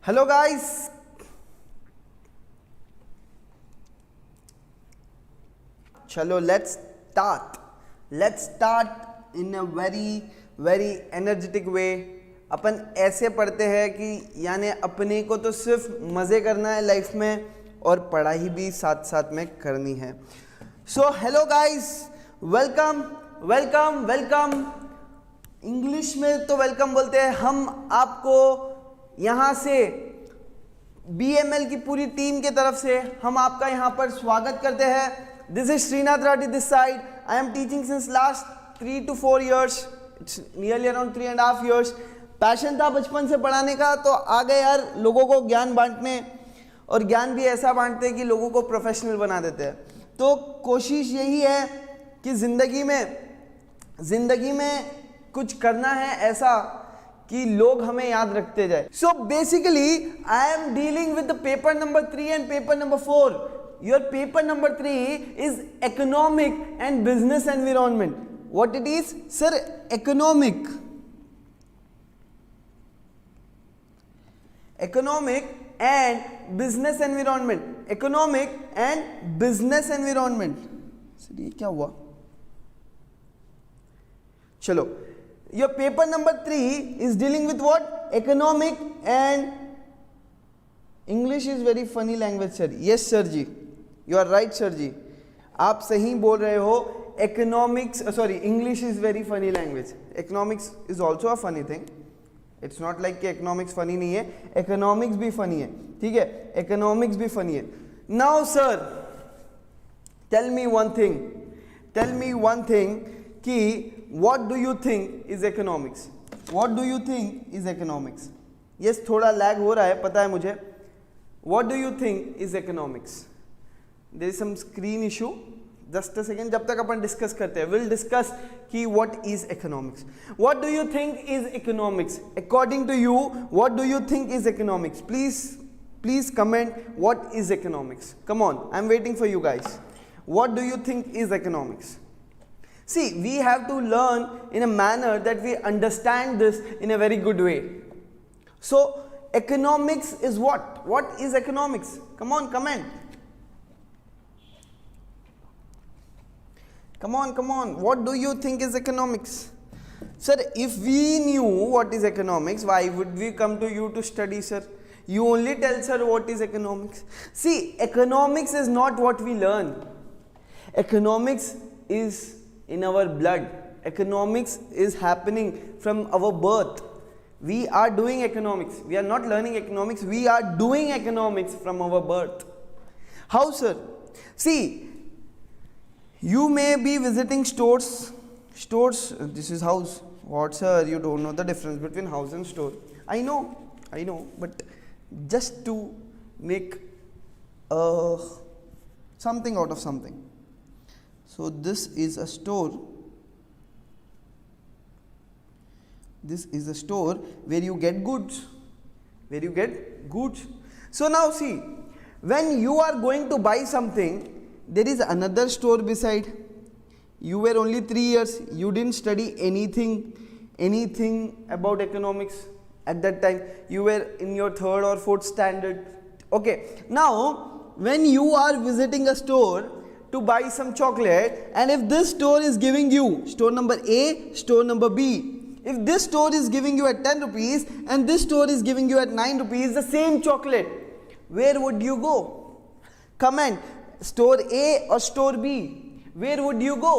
Hello guys, chalo let's start in a very energetic way. अपन ऐसे पढ़ते हैं कि यानी अपने को तो सिर्फ मज़े करना है लाइफ में और पढ़ाई भी साथ साथ में करनी है. So hello guys, welcome welcome welcome. English में तो वेलकम बोलते हैं. हम आपको यहाँ से BML की पूरी टीम के तरफ से हम आपका यहाँ पर स्वागत करते हैं. This is Shrinath Rathi this side. I am teaching since last 3 to 4 years. It's nearly around 3.5 years. पैशन था बचपन से पढ़ाने का, तो आ गए यार लोगों को ज्ञान बांटने, और ज्ञान भी ऐसा बांटते हैं कि लोगों को प्रोफेशनल बना देते हैं. तो कोशिश यही है कि ज़िंदगी में कुछ करना है ऐसा कि लोग हमें याद रखते जाए. So basically I am dealing with the paper number 3 and paper number 4. Your paper number 3 is economic and business environment. What it is sir? Economic and business environment. Economic and business environment. Sir ये क्या हुआ? चलो, your paper number 3 is dealing with what? Economic and English is very funny language sir. Yes sir ji, you are right sir जी, आप सही बोल रहे हो. English is very funny language. Economics is also a funny thing. It's not like कि economics funny नहीं है, economics भी funny है. ठीक है, इकोनॉमिक्स भी फनी है. Now sir tell me one thing कि what do you think is economics? What do you think is economics? Yes, थोड़ा लैग हो रहा है पता है मुझे. What do you think is economics? There is some screen issue. Just a second, जब तक अपन डिस्कस करते हैं. विल डिस्कस कि what is economics. What do you think is economics? According to you, what do you think is economics? Please comment what is economics. Come on, I am waiting for you guys. What do you think is economics? See, we have to learn in a manner that we understand this in a very good way. So economics is what? What is economics? Come on, comment. Come on, what do you think is economics? Sir, if we knew what is economics, why would we come to you to study, sir? You only tell sir what is economics. See, economics is not what we learn. Economics is in our blood. Economics is happening from our birth. We are doing economics. We are not learning economics, we are doing economics from our birth. How, sir? See, you may be visiting stores. This is house. What sir, you don't know the difference between house and store. I know, but just to make something out of something. So this is a store. This is a store where you get goods. So now see, when you are going to buy something, there is another store beside. You were only 3 years, you didn't study anything about economics at that time. You were in your 3rd or 4th standard. Okay, now when you are visiting a store to buy some chocolate, and if this store is giving you store number A, store number B, if this store is giving you at 10 rupees and this store is giving you at 9 rupees the same chocolate, where would you go? Comment. Store A or store B? Where would you go?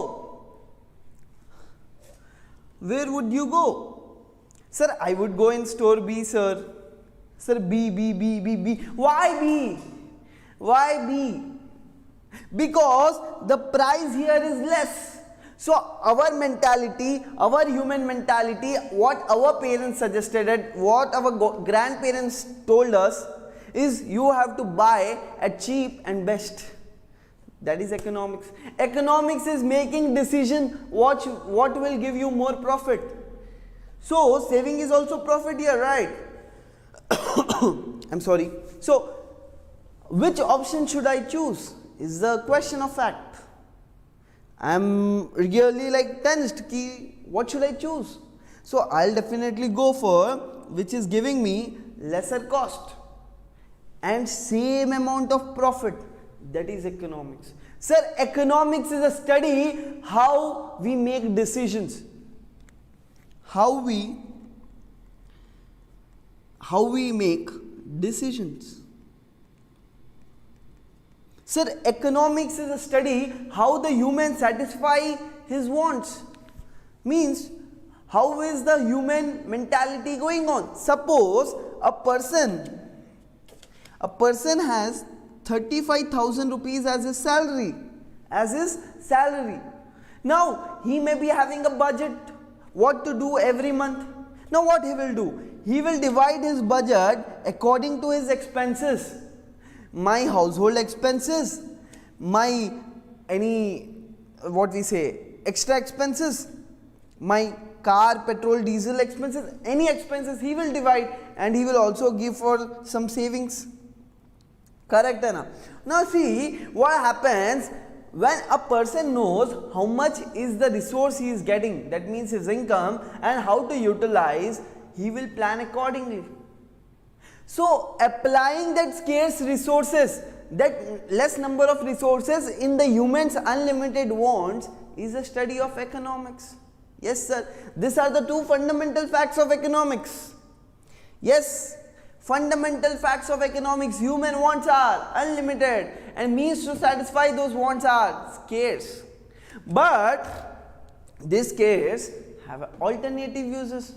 Sir, I would go in store B, sir. Sir, B. Why B? Because the price here is less. So our mentality, our human mentality, what our parents suggested and what our grandparents told us is you have to buy at cheap and best. That is economics. Economics is making decision what will give you more profit. So saving is also profit here, right? I'm sorry. So which option should I choose is the question of fact. I'm really like tensed ki what should I choose? So I'll definitely go for which is giving me lesser cost and same amount of profit. That is economics. Sir, economics is a study how we make decisions. How we make decisions. Sir, economics is a study how the human satisfy his wants. Means, how is the human mentality going on? Suppose a person has 35,000 rupees as his salary. Now, he may be having a budget, what to do every month. Now, what he will do? He will divide his budget according to his expenses. My household expenses, my extra expenses, my car, petrol, diesel expenses, any expenses he will divide, and he will also give for some savings. Correct, hai na? Now see what happens when a person knows how much is the resource he is getting, that means his income, and how to utilize, he will plan accordingly. So applying that scarce resources, that less number of resources in the human's unlimited wants, is a study of economics. Yes sir, these are the two fundamental facts of economics. Yes, fundamental facts of economics. Human wants are unlimited and means to satisfy those wants are scarce. But these scarce have alternative uses.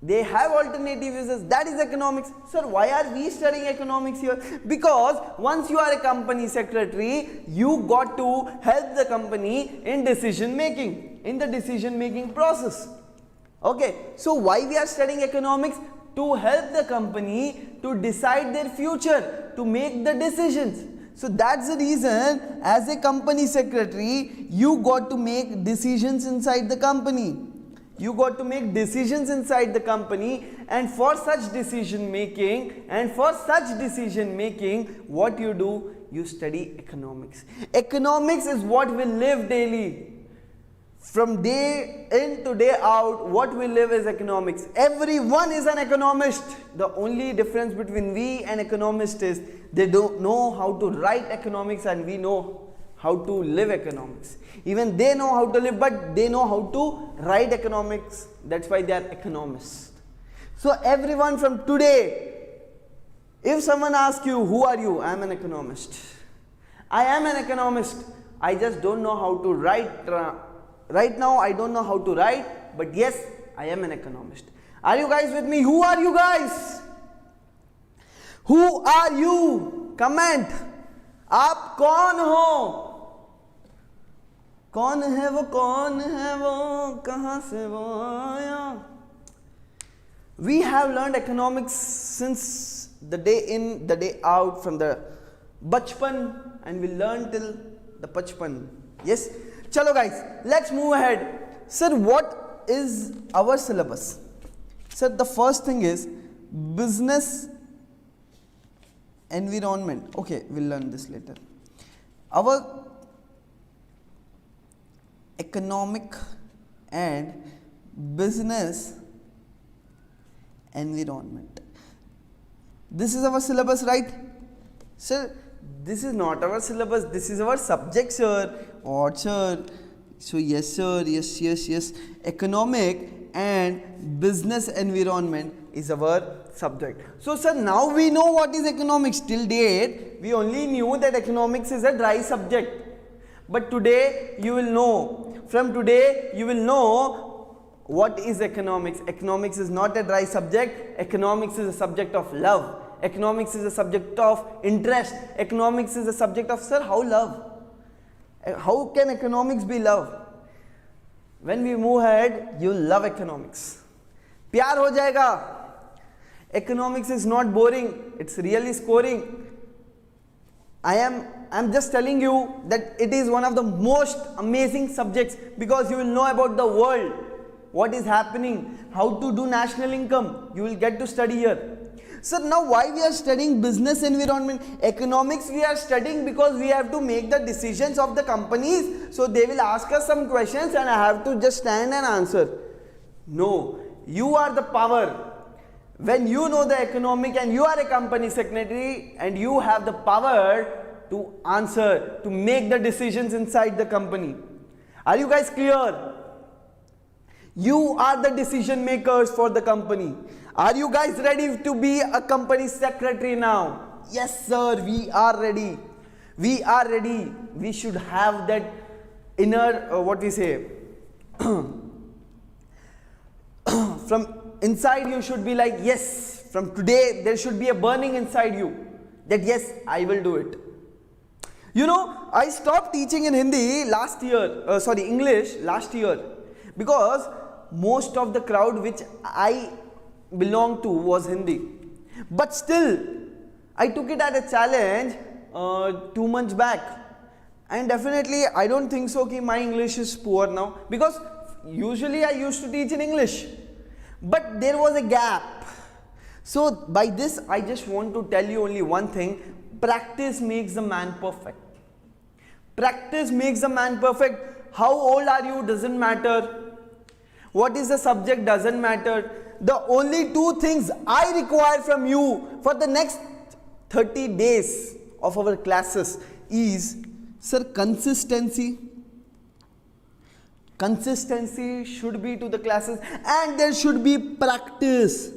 They have alternative uses. That is economics. Sir, why are we studying economics here? Because once you are a company secretary, you got to help the company in decision making, in the decision making process. Okay, so why we are studying economics? To help the company to decide their future, to make the decisions. So that's the reason, as a company secretary, you got to make decisions inside the company. You got to make decisions inside the company, and for such decision making, what you do? You study economics. Economics is what we live daily. From day in to day out, what we live is economics. Everyone is an economist. The only difference between we and economists is they don't know how to write economics and we know how to live economics. Even they know how to live, but they know how to write economics. That's why they are economists. So everyone from today, if someone asks you, who are you? I am an economist. I am an economist. I just don't know how to write. Right now I don't know how to write, but yes, I am an economist. Are you guys with me? Who are you guys? Who are you? Comment. आप कौन हो? कौन है वो कहाँ से वो आया? We have learned economics since the day in, the day out, from the bachpan, and we learn till the pachpan. Yes? Chalo guys, let's move ahead. Sir, what is our syllabus? Sir, the first thing is business environment. Okay, we'll learn this later. Our economic and business environment. This is our syllabus, right? Sir, this is not our syllabus. This is our subject, sir. What, sir? So yes, sir. Yes. Economic and business environment is our subject. So sir, now we know what is economics. Till date, we only knew that economics is a dry subject. But today, you will know. From today, you will know what is economics. Economics is not a dry subject. Economics is a subject of love. Economics is a subject of interest. Economics is a subject of, sir, how love? How can economics be love? When we move ahead, you love economics. प्यार हो जाएगा. Economics is not boring. It's really scoring. I'm just telling you that it is one of the most amazing subjects, because you will know about the world, what is happening, how to do national income. You will get to study here. So now why we are studying business environment? Economics we are studying because we have to make the decisions of the companies. So they will ask us some questions and I have to just stand and answer. No, you are the power. when you know the economic and you are a company secretary and you have the power to answer, to make the decisions inside the company. Are you guys clear? You are the decision makers for the company. Are you guys ready to be a company secretary now? Yes sir, we are ready. We are ready. We should have that inner, what we say, from inside you should be like, yes, from today there should be a burning inside you that yes, I will do it. You know, I stopped teaching in Hindi last year, English last year, because most of the crowd which I belonged to was Hindi. But still, I took it as a challenge 2 months back. And definitely, I don't think so that my English is poor now, because usually I used to teach in English. But there was a gap. So by this, I just want to tell you only one thing. Practice makes the man perfect. Practice makes the man perfect. How old are you doesn't matter. What is the subject doesn't matter. The only two things I require from you for the next 30 days of our classes is, sir, consistency. Consistency should be to the classes, and there should be practice,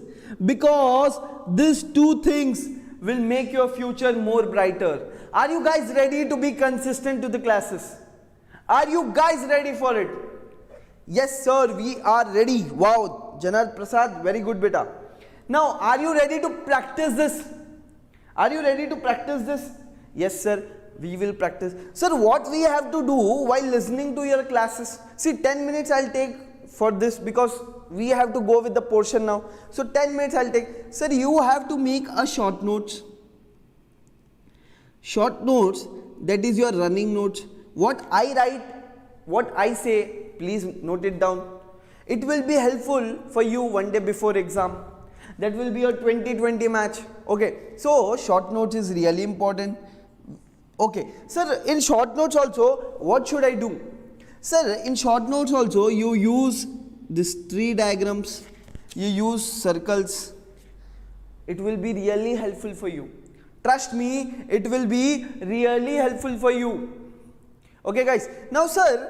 because these two things will make your future more brighter. Are you guys ready to be consistent to the classes? Are you guys ready for it? Yes sir, we are ready. Wow, Janar Prasad, very good beta. Now, are you ready to practice this? Are you ready to practice this? Yes sir, we will practice. Sir, what we have to do while listening to your classes? See, 10 minutes I'll take for this, because we have to go with the portion now. So 10 minutes I'll take. Sir, you have to make a short notes. Short notes, that is your running notes. What I write, what I say, please note it down. It will be helpful for you one day before exam. That will be your 2020 match. Okay, so short notes is really important. Okay, sir, in short notes also, what should I do? Sir, in short notes also, you use these tree diagrams, you use circles. It will be really helpful for you. Trust me, it will be really helpful for you. Okay guys, now sir,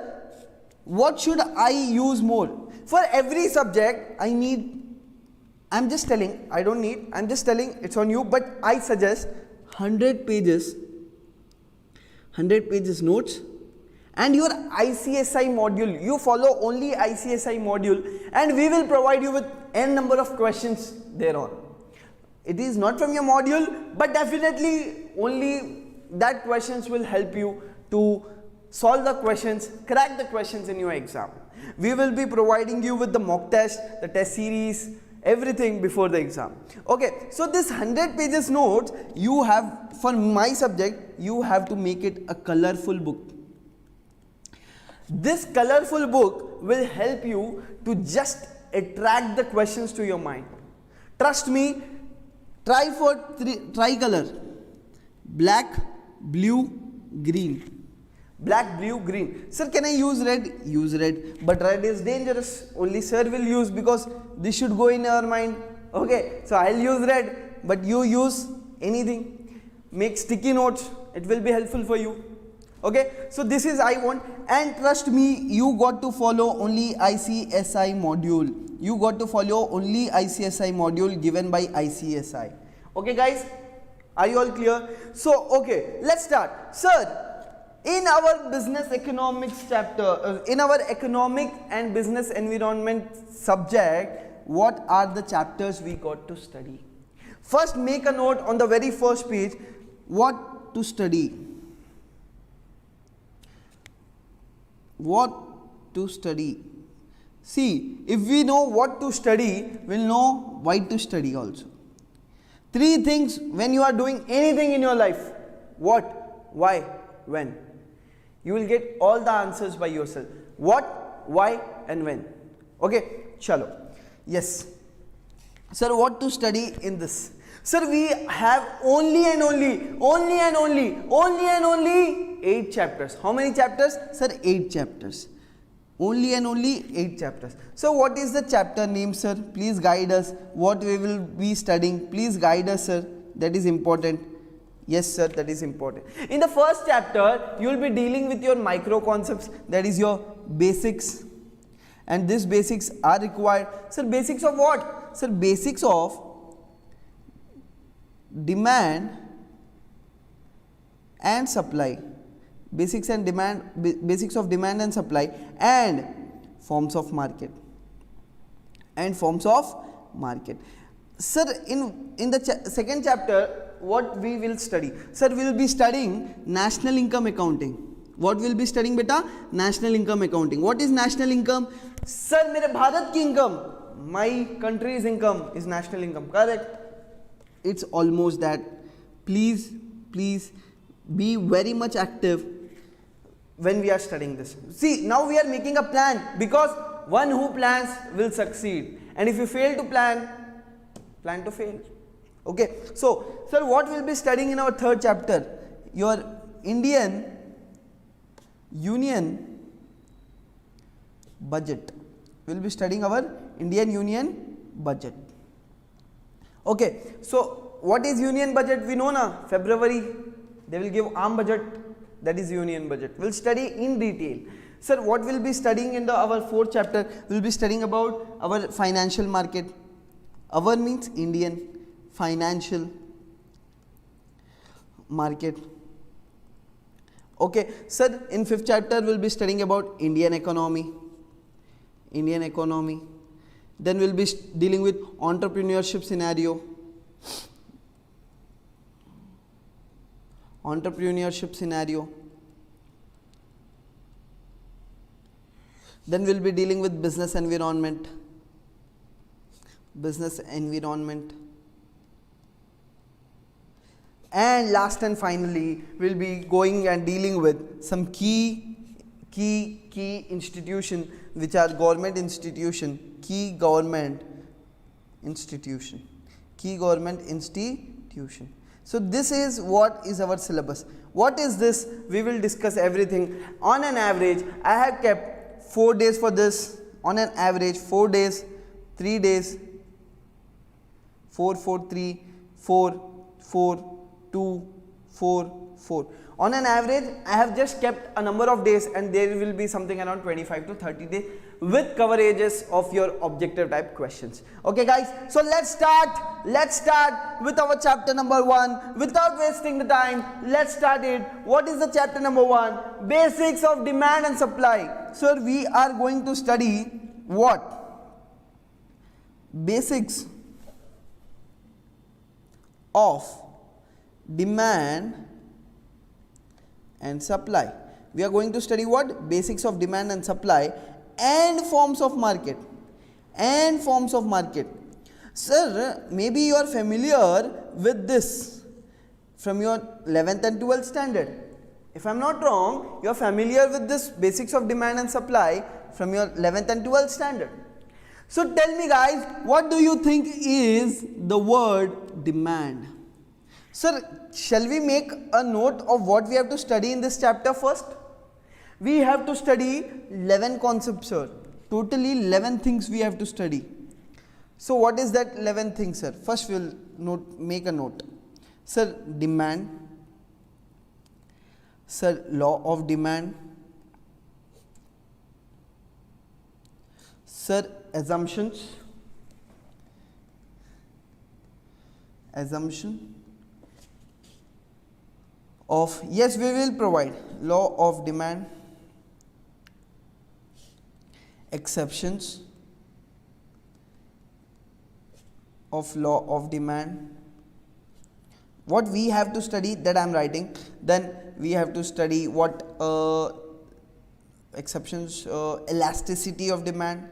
what should I use more? For every subject, I'm just telling, I don't need, I'm just telling, it's on you, but I suggest 100 pages notes, and your ICSI module. You follow only ICSI module, and we will provide you with n number of questions thereon. It is not from your module, but definitely only that questions will help you to solve the questions, crack the questions in your exam. We will be providing you with the mock test, the test series, everything before the exam. Okay, so this 100 pages notes, you have, for my subject, you have to make it a colorful book. This colorful book will help you to just attract the questions to your mind. Trust me, try color. Black, blue, green. Black, blue, green. Sir, can I use red? Use red. But red is dangerous. Only sir will use, because this should go in our mind. Okay, so I'll use red, but you use anything. Make sticky notes. It will be helpful for you. Okay, so this is I want, and trust me, you got to follow only ICSI module. You got to follow only ICSI module given by ICSI. Okay guys, are you all clear? So okay, let's start. Sir, in our business economics chapter, in our economic and business environment subject, what are the chapters we got to study? First, make a note on the very first page, what to study. What to study. See, if we know what to study, we'll know why to study also. 3 things when you are doing anything in your life. What, why, when. You will get all the answers by yourself. What, why, and when. Okay, chalo. Yes. Sir, what to study in this? Sir, we have only 8 chapters. How many chapters? Sir, 8 chapters. Only and only 8 chapters. So what is the chapter name, sir? Please guide us. What we will be studying? Please guide us, sir. That is important. Yes, sir, that is important. In the first chapter, you will be dealing with your micro concepts, that is your basics. And these basics are required. Sir, basics of what? Sir, basics of demand and supply. Basics and demand, basics of demand and supply, and forms of market. And forms of market. Sir, in the second chapter, what we will study? Sir, we will be studying national income accounting. What will be studying, beta? National income accounting. What is national income? Sir, मेरे भारत की income, my country's income is national income. Correct? It's almost that. Please be very much active when we are studying this. See, now we are making a plan, because one who plans will succeed, and if you fail to plan to fail. Okay, so sir, what we'll be studying in our third chapter? Your Indian Union budget. We'll be studying our Indian Union budget. Okay, so what is Union budget? We know na, February they will give arm budget, that is Union budget. We'll study in detail. Sir, what we'll be studying in our fourth chapter? We'll be studying about our financial market. Our means Indian financial market. Okay, sir, in fifth chapter we'll be studying about Indian economy. Then we'll be dealing with entrepreneurship scenario. Then we'll be dealing with business environment. And last and finally, we'll be going and dealing with some key institution, which are government institution, key government institution. So this is what is our syllabus. What is this? We will discuss everything. On an average, I have kept 4 days for this. On an average, 4 days, 3 days, 4, 4, 3, 4, 4, 2, 4, 4. On an average, I have just kept a number of days, and there will be something around 25 to 30 days with coverages of your objective type questions. Okay guys, so let's start with our chapter number 1. Without wasting the time, let's start it. What is the chapter number 1? Basics of demand and supply. So we are going to study what? Basics of demand and supply. We are going to study what? Basics of demand and supply and forms of market. Sir, maybe you are familiar with this from your 11th and 12th standard. If I am not wrong, you are familiar with this basics of demand and supply from your 11th and 12th standard. So tell me guys, what do you think is the word demand? Sir, shall we make a note of what we have to study in this chapter first? We have to study 11 concepts, sir. Totally 11 things we have to study. So what is that 11 things, sir? First we will make a note. Sir, demand. Sir, law of demand. Sir, assumptions. Of, yes, we will provide law of demand, exceptions of law of demand. What we have to study, that I am writing. Then we have to study what exceptions, elasticity of demand.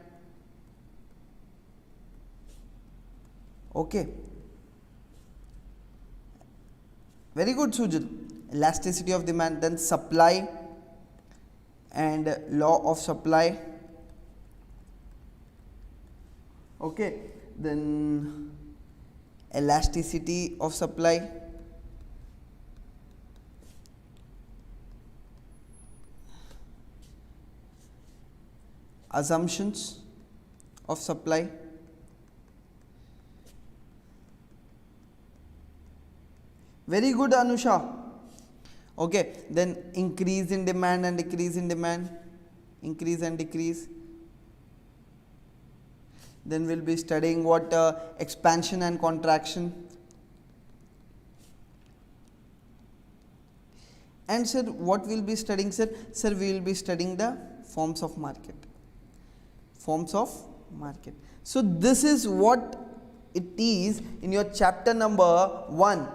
Okay, very good, Sujit. Elasticity of demand, then supply and law of supply. Okay, then elasticity of supply, assumptions of supply, very good Anusha. Okay, then increase in demand and decrease in demand, increase and decrease. Then we'll be studying what expansion and contraction. And sir, what we'll be studying, sir? Sir, we will be studying the forms of market. Forms of market. So this is what it is in your chapter number 1.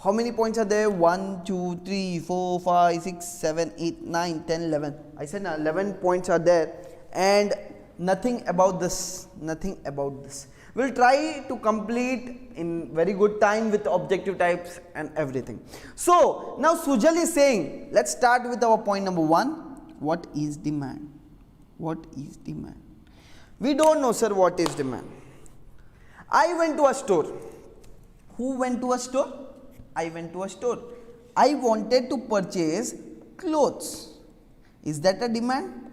How many points are there? 1, 2, 3, 4, 5, 6, 7, 8, 9, 10, 11. I said 11 points are there, and nothing about this. Nothing about this. We'll try to complete in very good time with objective types and everything. So now Sujal is saying, let's start with our point number 1. What is demand? What is demand? We don't know, sir, what is demand. I went to a store. Who went to a store? I went to a store. I wanted to purchase clothes. Is that a demand?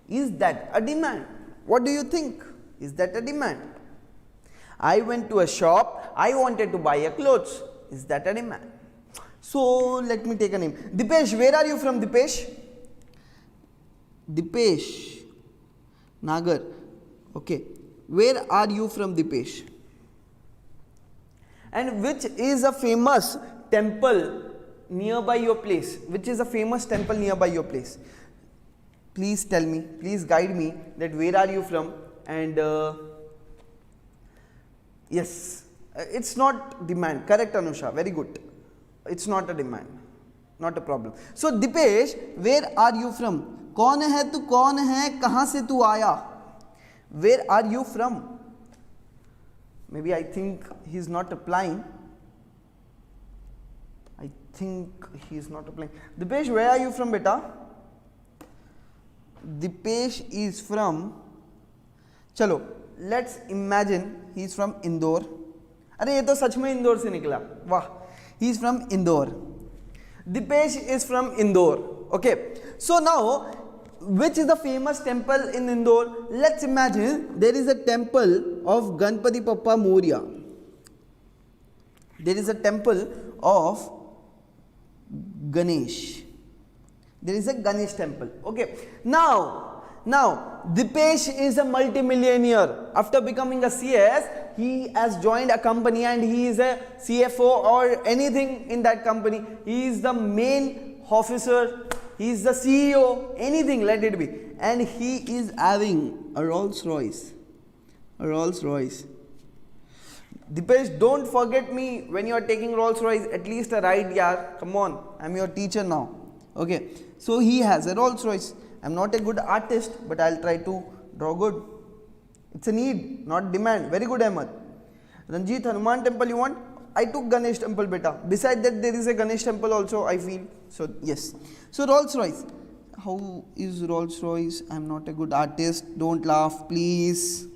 Is that a demand? What do you think? Is that a demand? I went to a shop. I wanted to buy a clothes. Is that a demand? So let me take a name. Dipesh, where are you from, Dipesh? Dipesh Nagar. Okay. Where are you from, Dipesh? And which is a famous temple nearby your place? Which is a famous temple nearby your place? Please tell me, please guide me that where are you from, and yes, it's not demand. Correct, Anusha, very good. It's not a demand, not a problem. So Dipesh, where are you from? कौन है तू, कौन है, कहाँ से तू आया? Where are you from? Maybe I think he is not applying. I think he is not applying. Dipesh, where are you from, beta? Dipesh is from, चलो let's imagine he is from Indore. अरे ये तो सच में इंदौर से निकला, वाह. He is from Indore. Dipesh is from Indore. Okay. So now, which is the famous temple in Indore? Let's imagine there is a temple of Ganpati Bappa Moria. There is a temple of Ganesh. There is a Ganesh temple. Okay. Now Dipesh is a multimillionaire. After becoming a CS, he has joined a company and he is a CFO or anything in that company. He is the main officer. He is the CEO. Anything, let it be. And he is having a Rolls Royce. A Rolls Royce. Dipesh, don't forget me when you are taking Rolls Royce. At least a ride, yaar. Come on. I'm your teacher now. Okay. So he has a Rolls Royce. I'm not a good artist, but I'll try to draw good. It's a need, not demand. Very good, Ahmed. Ranjit, Hanuman temple you want? I took Ganesh temple, beta. Besides that, there is a Ganesh temple also, I feel. So, yes. So, Rolls Royce. How is Rolls Royce? I'm not a good artist. Don't laugh, please.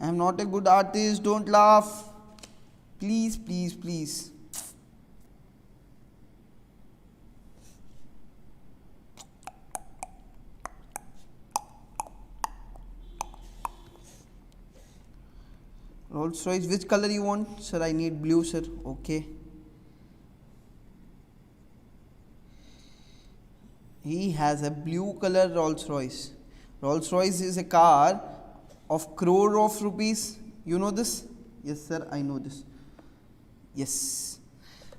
I'm not a good artist. Don't laugh. Please, please, please. Rolls Royce, which color you want? Sir, I need blue, sir. Okay. He has a blue color Rolls Royce. Rolls Royce is a car of crore of rupees. You know this? Yes, sir, I know this. Yes.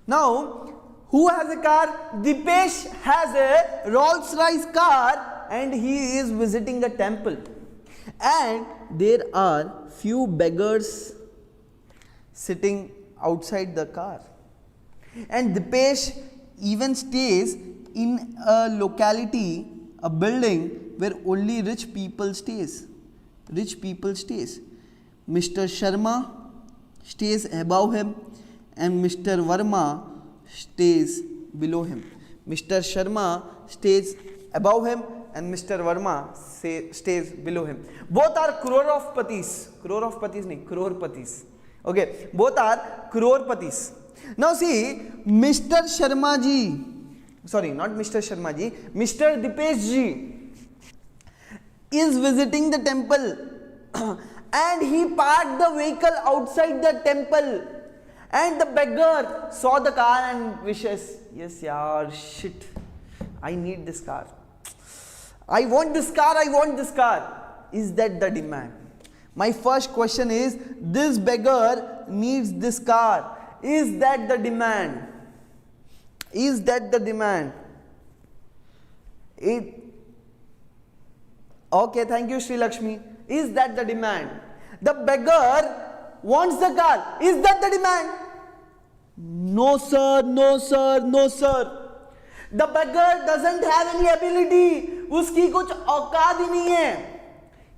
Now, who has a car? Dipesh has a Rolls Royce car and he is visiting a temple. And there are few beggars sitting outside the car. And Dipesh even stays in a locality, a building where only rich people stays. Rich people stays. Mr. Sharma stays above him and Mr. Verma stays below him. Mr. Sharma stays above him and Mr. Verma stays below him. Both are crore of patis. Crore of patis nahi, crore patis. Okay, both are crore patis. Now see, Mr. Sharma ji, sorry, not Mr. Sharma ji, Mr. Dipesh ji is visiting the temple and he parked the vehicle outside the temple and the beggar saw the car and wishes, yes yaar, shit, I need this car. I want this car, I want this car. Is that the demand? My first question is, this beggar needs this car. Is that the demand? Is that the demand? Okay, thank you Sri Lakshmi. Is that the demand? The beggar wants the car. Is that the demand? No sir, no sir, no sir. The beggar doesn't have any ability. उसकी कुछ औकात ही नहीं है.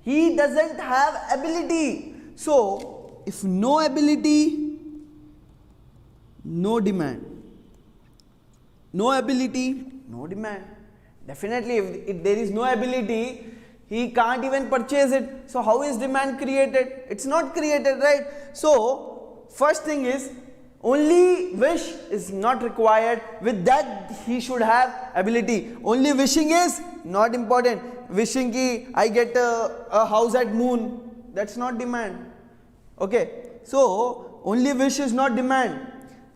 He doesn't have ability. So, if no ability, no demand. No ability, no demand. Definitely, if there is no ability, he can't even purchase it. So, how is demand created? It's not created, right? So, first thing is, only wish is not required. With that, he should have ability. Only wishing is not important. Wishing ki I get a house at moon, that's not demand. Okay, so only wish is not demand.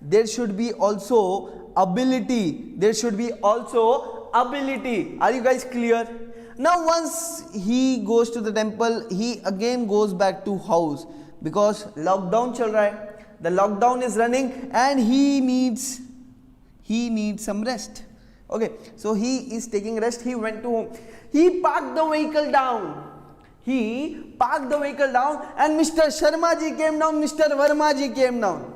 There should be also ability. There should be also ability. Are you guys clear? Now once he goes to the temple, he again goes back to house because lockdown chal raha hai. The lockdown is running and he needs some rest. Okay, so he is taking rest. He went to home. He parked the vehicle down. He parked the vehicle down and Mr. Sharma ji came down, Mr. Verma ji came down.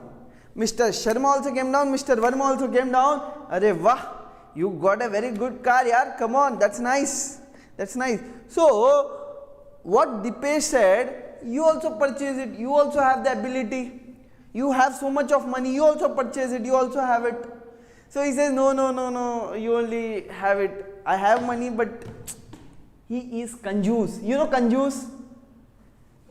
Mr. Sharma also came down, Mr. Verma also came down. Arey wah, you got a very good car yaar, come on, that's nice. That's nice. So, what Dipesh said, you also purchase it, you also have the ability. You have so much of money, you also purchase it, you also have it. So he says, no, you only have it. I have money, but he is kanjoos. You know kanjoos?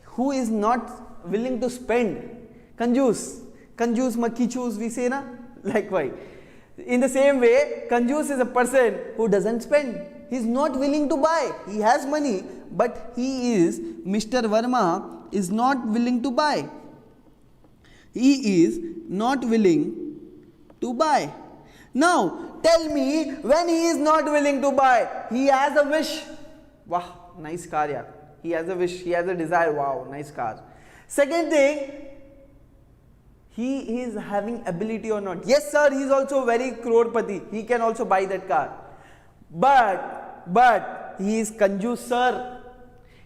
Who is not willing to spend? Kanjoos. Kanjoos, makichoos, we say na? Likewise. In the same way, kanjoos is a person who doesn't spend. He is not willing to buy. He has money, but Mr. Verma is not willing to buy. He is not willing to buy. Now, tell me, when he is not willing to buy, he has a wish. Wow, nice car, yeah. He has a wish, he has a desire. Wow, nice car. Second thing, he is having ability or not. Yes, sir, he is also very crorepati. He can also buy that car. But he is kanjoos, sir.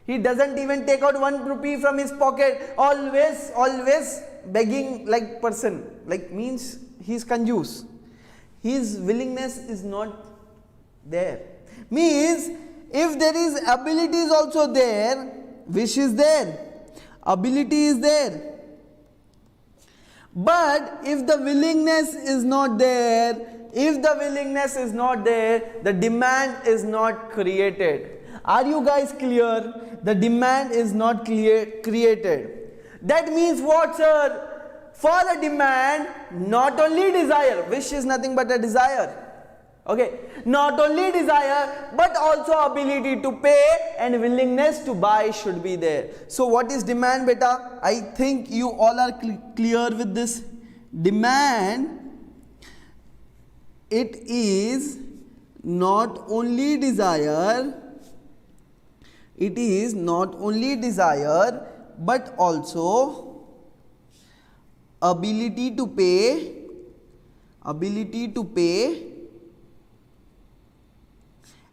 He doesn't even take out 1 rupee from his pocket. Always begging like person. Like means he is kanjoos. His willingness is not there. Means if there is ability is also there, wish is there, ability is there. But if the willingness is not there, the demand is not created. Are you guys clear? The demand is not created. That means what, sir? For a demand, not only desire, wish is nothing but a desire. Okay, not only desire, but also ability to pay and willingness to buy should be there. So what is demand, beta? I think you all are clear with this. Demand, it is not only desire, but also ability to pay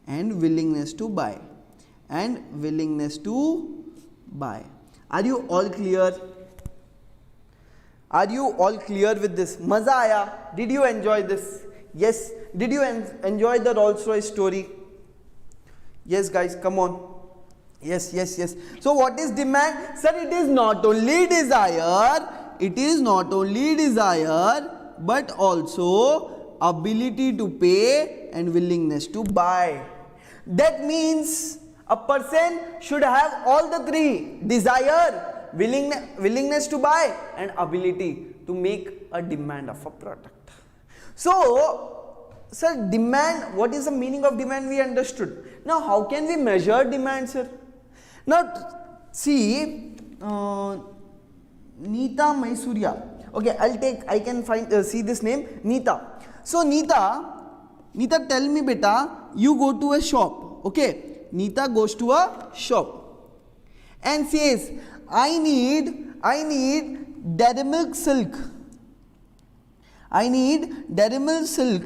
and willingness to buy. Are you all clear? Are you all clear with this? Maza aaya? Did you enjoy this? Yes. Did you enjoy the Rolls-Royce story? Yes, guys, come on. Yes. So what is demand? Sir, it is not only desire, but also ability to pay and willingness to buy. That means a person should have all the three: desire, willingness to buy and ability. to make a demand of a product. So, sir, demand, what is the meaning of demand we understood. Now, how can we measure demand, sir? Now, see, Neeta Maisuria. Okay, I can find, see this name, Neeta. So, Neeta, tell me, beta, you go to a shop, okay? Neeta goes to a shop and says, I need Dairy Milk silk. I need Dairy Milk silk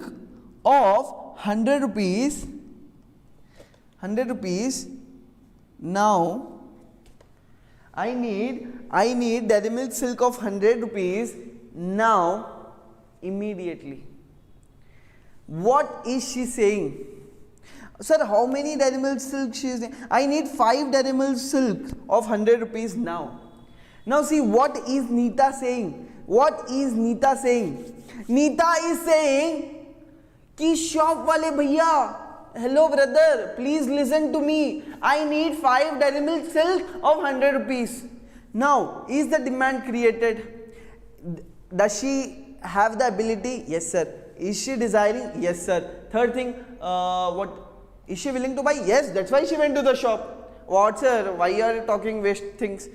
of 100 rupees. 100 rupees. Now, I need Dairy Milk silk of 100 rupees now, immediately. What is she saying? Sir, how many Dairy Milk silk she is saying? I need 5 Dairy Milk silk of 100 rupees now. Now see, what is Neeta saying? What is Neeta saying? Neeta is saying कि shop wale bhaiya, hello brother, please listen to me. I need 5 Dairy Milk silk of 100 rupees. Now, is the demand created? Does she have the ability? Yes, sir. Is she desiring? Yes, sir. Third thing, what is she willing to buy? Yes, that's why she went to the shop. What, sir? Why are you talking waste things?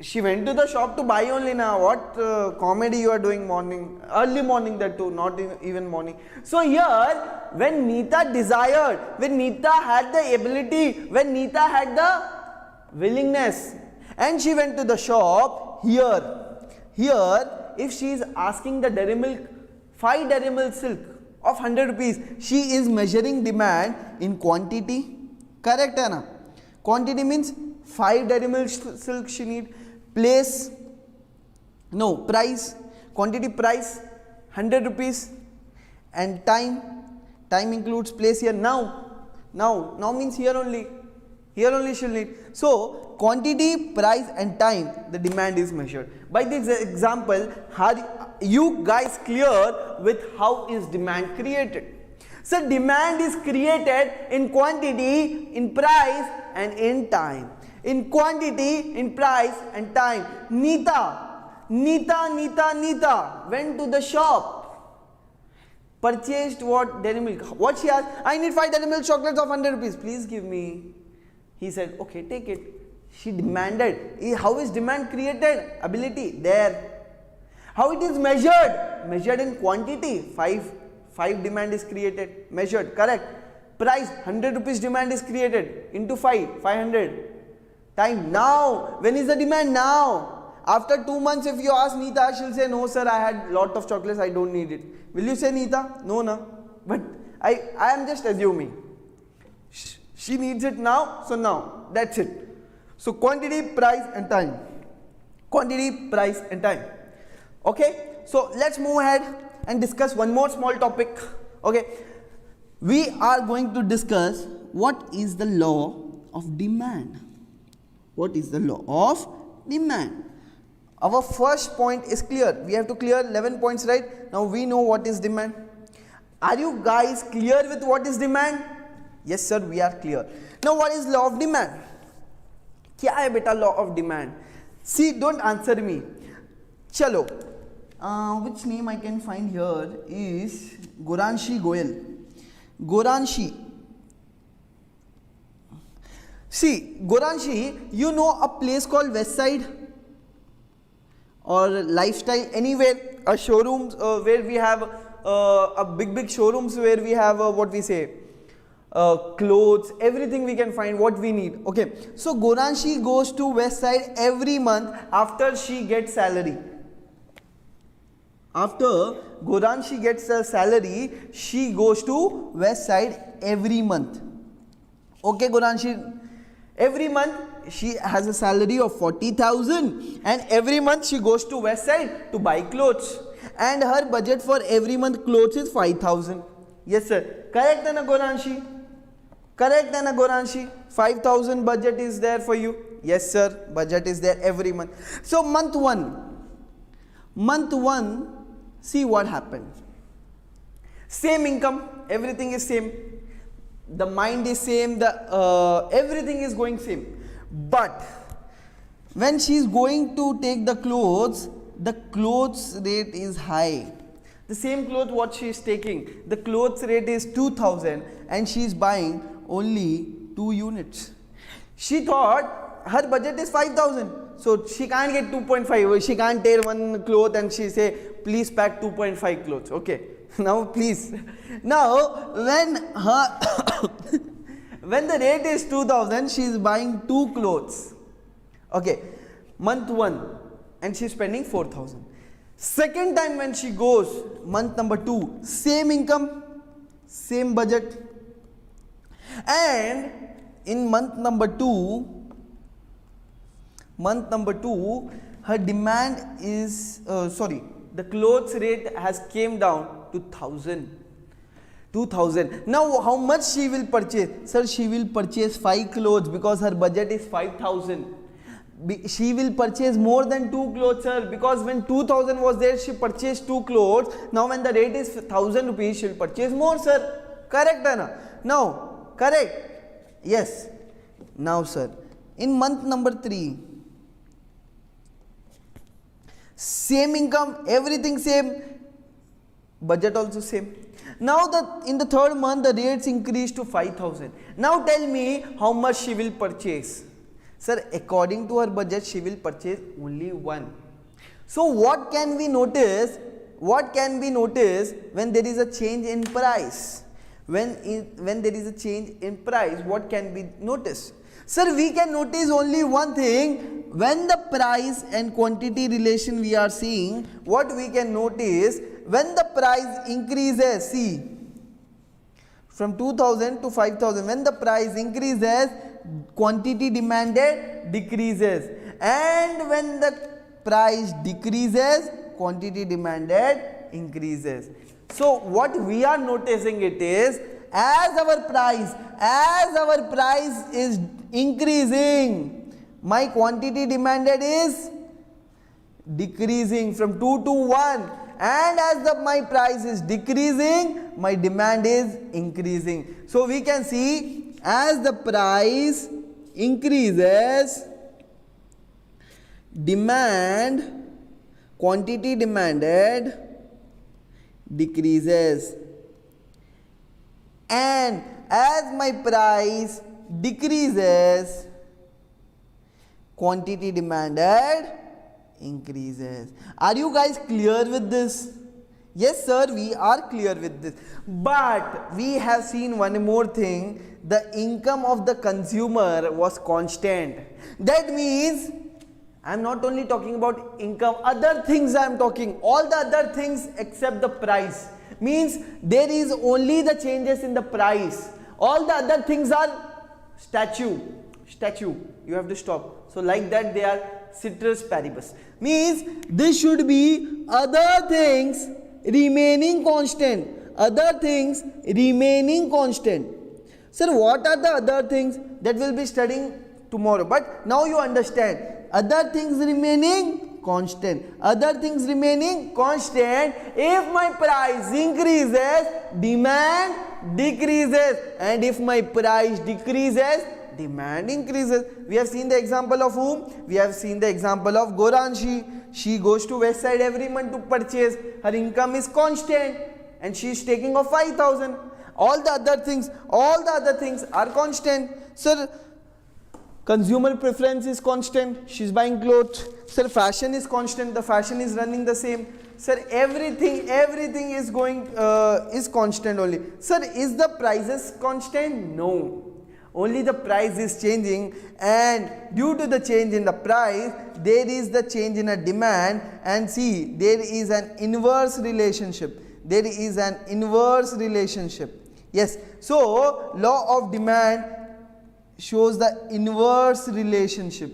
She went to the shop to buy only now. What comedy you are doing morning, early morning that too, not even morning. So here, when Neeta desired, when Neeta had the ability, when Neeta had the willingness, and she went to the shop, here, if she is asking the Dairy Milk, 5 Dairy Milk silk of 100 rupees, she is measuring demand in quantity. Correct, hai na? Quantity means 5 Dairy Milk silk she need. Place, no, price, quantity price, 100 rupees, and time includes place here. Now means here only she'll need. So, quantity, price and time, the demand is measured. By this example, are you guys clear with how is demand created? So, demand is created in quantity, in price and in time. In quantity, in price and time. Neeta went to the shop, purchased what? Dairy Milk. What she asked? I need 5 Dairy Milk chocolates of 100 rupees. Please give me. He said, okay, take it. She demanded. How is demand created? Ability, there. How it is measured? Measured in quantity. 5 demand is created. Measured, correct. Price, 100 rupees demand is created. Into 500. Time, now. When is the demand? Now. After 2 months, if you ask Neeta, she'll say, no sir, I had lot of chocolates, I don't need it. Will you say Neeta? No, no. But I am just assuming. She needs it now, so now. That's it. So quantity, price and time. Quantity, price and time. Okay. So let's move ahead and discuss one more small topic. Okay. We are going to discuss what is the law of demand. What is the law of demand? Our first point is clear. We have to clear 11 points, right? Now we know what is demand. Are you guys clear with what is demand? Yes sir, we are clear. Now what is law of demand? Kya hai beta law of demand? See, don't answer me. Chalo. Which name I can find here is Goranshi Goyal. Goranshi. See, Goranshi, you know a place called West Side or Lifestyle, anywhere, a showrooms where we have a big showrooms where we have what we say, clothes, everything we can find what we need. Okay, so Goranshi goes to West Side every month after she gets salary. After Goranshi gets her salary, she goes to West Side every month. Okay, Goranshi. Every month she has a salary of 40,000 and every month she goes to West Side to buy clothes and her budget for every month clothes is 5,000. Yes sir. Correct na Goranshi? Correct na Goranshi? 5,000 budget is there for you? Yes sir. Budget is there every month. So month 1, see what happened. Same income, everything is same. The mind is same, everything is going same. But when she is going to take the clothes, the clothes rate is high. The same cloth what she is taking, the clothes rate is 2000 and she is buying only 2 units. She thought her budget is 5000, so she can't get 2.5. She can't tear one cloth and she say, please pack 2.5 clothes. Okay, now please. Now when her when the rate is 2000, she is buying 2 clothes. Okay, month 1 and she is spending 4000. Second time when she goes, month number 2, same income, same budget, and in month number 2, her demand is the clothes rate has came down to 2000. Now how much she will purchase? Sir, she will purchase 5 clothes because her budget is 5000. She will purchase more than 2 clothes, sir, because when 2000 was there, she purchased 2 clothes. Now when the rate is 1000 rupees, she will purchase more, sir. Correct, Anna? Now, correct? Yes. Now, sir, in month number 3, same income, everything same, budget also same. Now in the third month, the rates increased to 5000. Now tell me how much she will purchase. Sir, according to her budget, she will purchase only 1. So what can we notice? What can we notice when there is a change in price? When there is a change in price, what can we notice? Sir, we can notice only one thing. When the price and quantity relation we are seeing, what we can notice, when the price increases, see, from 2000 to 5000, when the price increases, quantity demanded decreases, and when the price decreases, quantity demanded increases. So what we are noticing it is, as our price is increasing, my quantity demanded is decreasing from 2 to 1, and as my price is decreasing, my demand is increasing. So we can see, as the price increases, quantity demanded decreases, and as my price decreases, quantity demanded increases. Are you guys clear with this? Yes, sir, we are clear with this. But we have seen one more thing. The income of the consumer was constant. That means, I am not only talking about income, other things I am talking. All the other things except the price. Means there is only the changes in the price. All the other things are statue. You have to stop. So like that they are ceteris paribus. Means this should be other things remaining constant. Other things remaining constant. Sir, what are the other things that we'll be studying tomorrow? But now you understand. Other things remaining constant. Other things remaining constant. If my price increases, demand decreases. And if my price decreases, demand increases. We have seen the example of whom? We have seen the example of Goranshi. She goes to West Side every month to purchase. Her income is constant and she is taking off 5000. All the other things are constant. Sir, consumer preference is constant. She is buying clothes. Sir, fashion is constant. The fashion is running the same. Sir, everything is going is constant only. Sir, is the prices constant? No. Only the price is changing, and due to the change in the price, there is the change in a demand, and see, there is an inverse relationship. Yes, so law of demand shows the inverse relationship.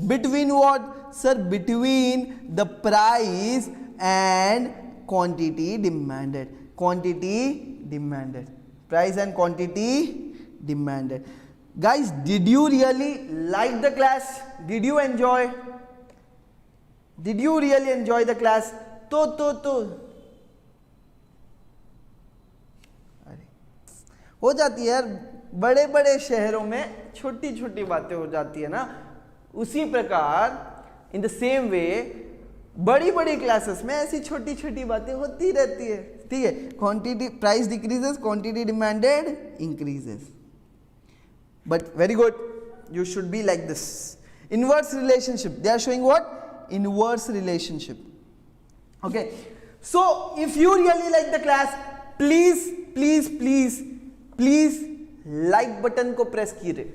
Between what? Sir, between the price and quantity demanded. Price and quantity demanded. Guys, did you really like the class? Did you enjoy? Did you really enjoy the class? हो जाती है यार, बड़े बड़े शहरों में छोटी छोटी बातें हो जाती है ना. उसी प्रकार इन द सेम वे बड़ी बड़ी क्लासेस में ऐसी छोटी छोटी बातें होती रहती है, ठीक है. Quantity price decreases, quantity demanded increases. But very good, you should be like this. Inverse relationship, they are showing what? Inverse relationship. Okay, so if you really like the class, please like button को press कीजिए.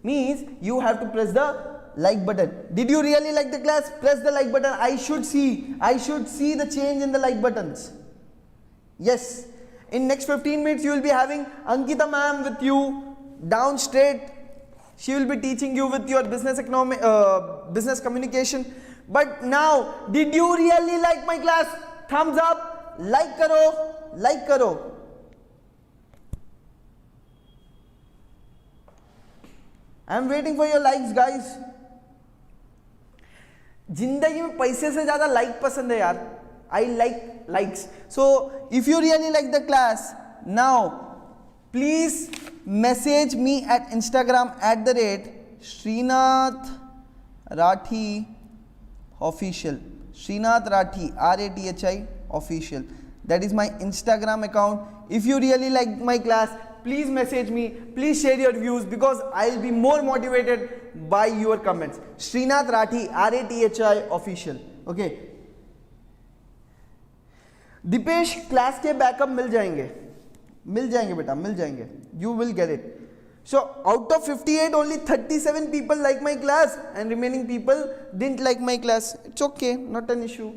Means you have to press the like button. Did you really like the class? Press the like button. I should see the change in the like buttons. Yes, in next 15 minutes you will be having Ankita ma'am with you down straight. She will be teaching you with your business communication. But now, did you really like my class? Thumbs up, like karo. I am waiting for your likes, guys. जिंदगी में पैसे से ज्यादा like पसंद है यार. I like likes. So if you really like the class, now please message me at Instagram @Srinath Rathi official. Srinath Rathi, RATHI official. That is my Instagram account. If you really like my class, please message me. Please share your views because I'll be more motivated by your comments. Srinath Rathi, RATHI official. Okay. Deepesh, class के backup मिल जाएंगे बेटा, मिल जाएंगे. You will get it. So out of 58, only 37 people like my class and remaining people didn't like my class. It's okay, not an issue.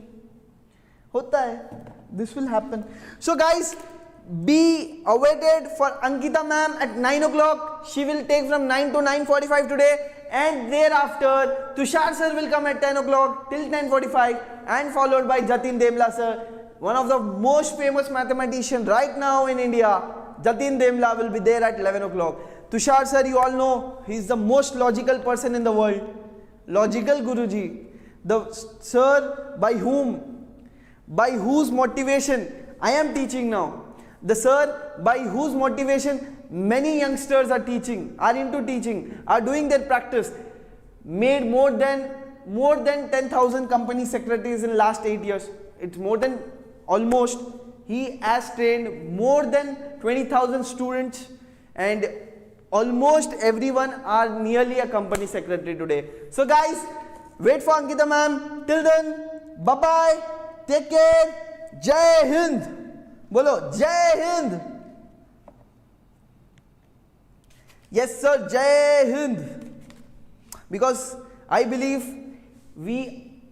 होता है. This will happen. So guys, be awaited for Ankita ma'am at 9 o'clock. She will take from 9 to 9:45 today, and thereafter Tushar sir will come at 10 o'clock till 10:45 and followed by Jatin Demla sir, one of the most famous mathematician right now in India. Jatin Demla will be there at 11 o'clock. Tushar sir, you all know, he is the most logical person in the world. Logical Guruji. The sir by whose motivation I am teaching now. The sir by whose motivation many youngsters are into teaching, are doing their practice, made more than 10,000 company secretaries in last 8 years. It's more than almost. He has trained more than 20,000 students, and almost everyone are nearly a company secretary today. So guys, wait for Ankita ma'am. Till then, bye bye, take care, Jai Hind. Bolo, Jai Hind. Yes sir, Jai Hind. Because I believe we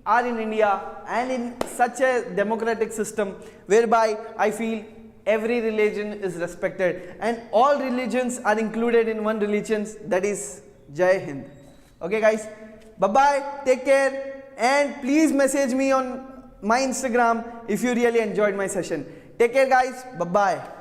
are in India and in such a democratic system whereby I feel every religion is respected and all religions are included in one religion, that is Jai Hind. Okay guys, bye bye, take care, and please message me on my Instagram if you really enjoyed my session. Take care guys, bye bye.